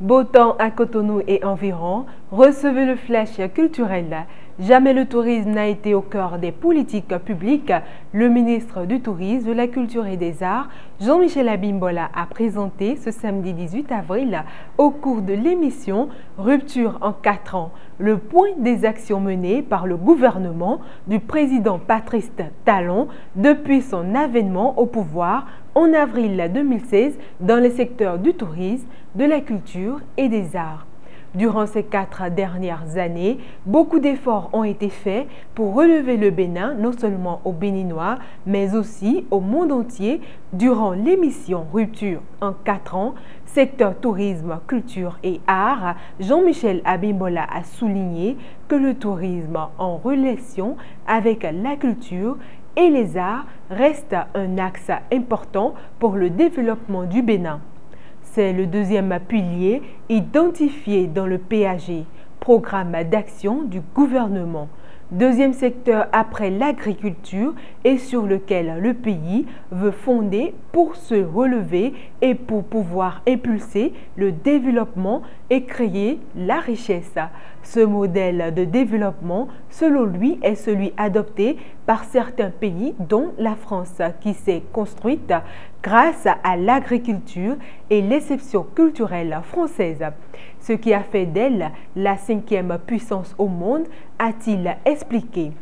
Beau temps à Cotonou et environ, recevez le flash culturel. Jamais le tourisme n'a été au cœur des politiques publiques. Le ministre du Tourisme, de la Culture et des Arts, Jean-Michel Abimbola, a présenté ce samedi 18 avril, au cours de l'émission Rupture en 4 ans, le point des actions menées par le gouvernement du président Patrice Talon depuis son avènement au pouvoir en avril 2016 dans les secteurs du tourisme, de la culture et des arts. Durant ces 4 dernières années, beaucoup d'efforts ont été faits pour relever le Bénin, non seulement aux Béninois, mais aussi au monde entier. Durant l'émission Rupture en 4 ans, secteur tourisme, culture et art, Jean-Michel Abimbola a souligné que le tourisme en relation avec la culture et les arts reste un axe important pour le développement du Bénin. C'est le deuxième pilier identifié dans le PAG, Programme d'action du gouvernement. Deuxième secteur après l'agriculture et sur lequel le pays veut fonder pour se relever et pour pouvoir impulser le développement et créer la richesse. Ce modèle de développement, selon lui, est celui adopté par certains pays, dont la France, qui s'est construite grâce à l'agriculture et l'exception culturelle française. Ce qui a fait d'elle la 5e puissance au monde, a-t-il expliqué.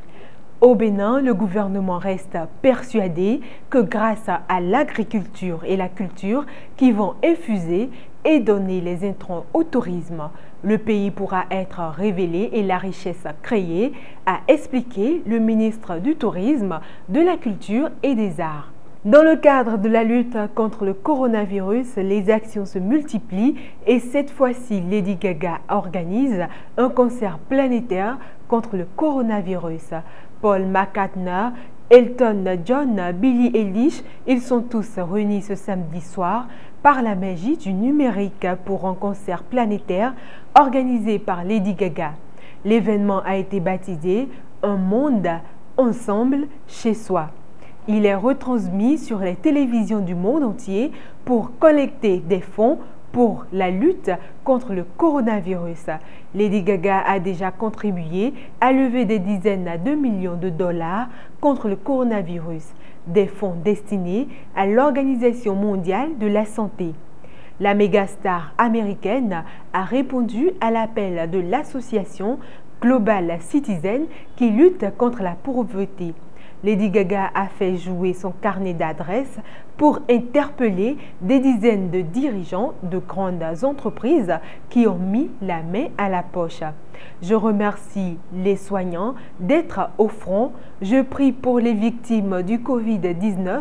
Au Bénin, le gouvernement reste persuadé que grâce à l'agriculture et la culture qui vont infuser et donner les intrants au tourisme, le pays pourra être révélé et la richesse créée, a expliqué le ministre du Tourisme, de la Culture et des Arts. Dans le cadre de la lutte contre le coronavirus, les actions se multiplient et cette fois-ci, Lady Gaga organise un concert planétaire contre le coronavirus. Paul McCartney, Elton John, Billie Eilish, ils sont tous réunis ce samedi soir par la magie du numérique pour un concert planétaire organisé par Lady Gaga. L'événement a été baptisé « Un monde ensemble chez soi ». Il est retransmis sur les télévisions du monde entier pour collecter des fonds pour la lutte contre le coronavirus. Lady Gaga a déjà contribué à lever des dizaines de millions de dollars contre le coronavirus, des fonds destinés à l'Organisation mondiale de la santé. La mégastar américaine a répondu à l'appel de l'association Global Citizen qui lutte contre la pauvreté. Lady Gaga a fait jouer son carnet d'adresses pour interpeller des dizaines de dirigeants de grandes entreprises qui ont mis la main à la poche. Je remercie les soignants d'être au front. Je prie pour les victimes du Covid-19.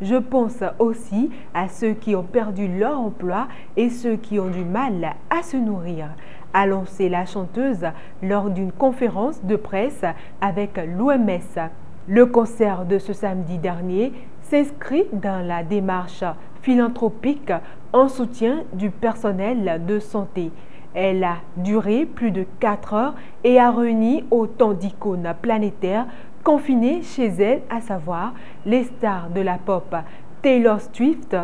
Je pense aussi à ceux qui ont perdu leur emploi et ceux qui ont du mal à se nourrir, a lancé la chanteuse lors d'une conférence de presse avec l'OMS. Le concert de ce samedi dernier s'inscrit dans la démarche philanthropique en soutien du personnel de santé. Elle a duré plus de 4 heures et a réuni autant d'icônes planétaires confinées chez elle, à savoir les stars de la pop Taylor Swift,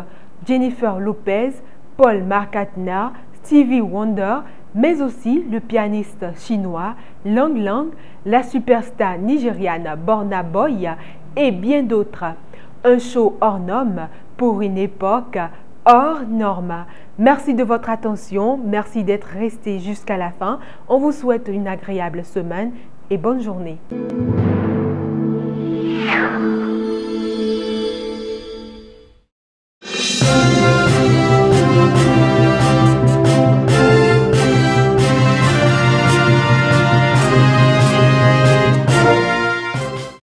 Jennifer Lopez, Paul McCartney, Stevie Wonder, mais aussi le pianiste chinois Lang Lang, la superstar nigériane Burna Boy et bien d'autres. Un show hors norme pour une époque hors norme. Merci de votre attention, merci d'être resté jusqu'à la fin. On vous souhaite une agréable semaine et bonne journée.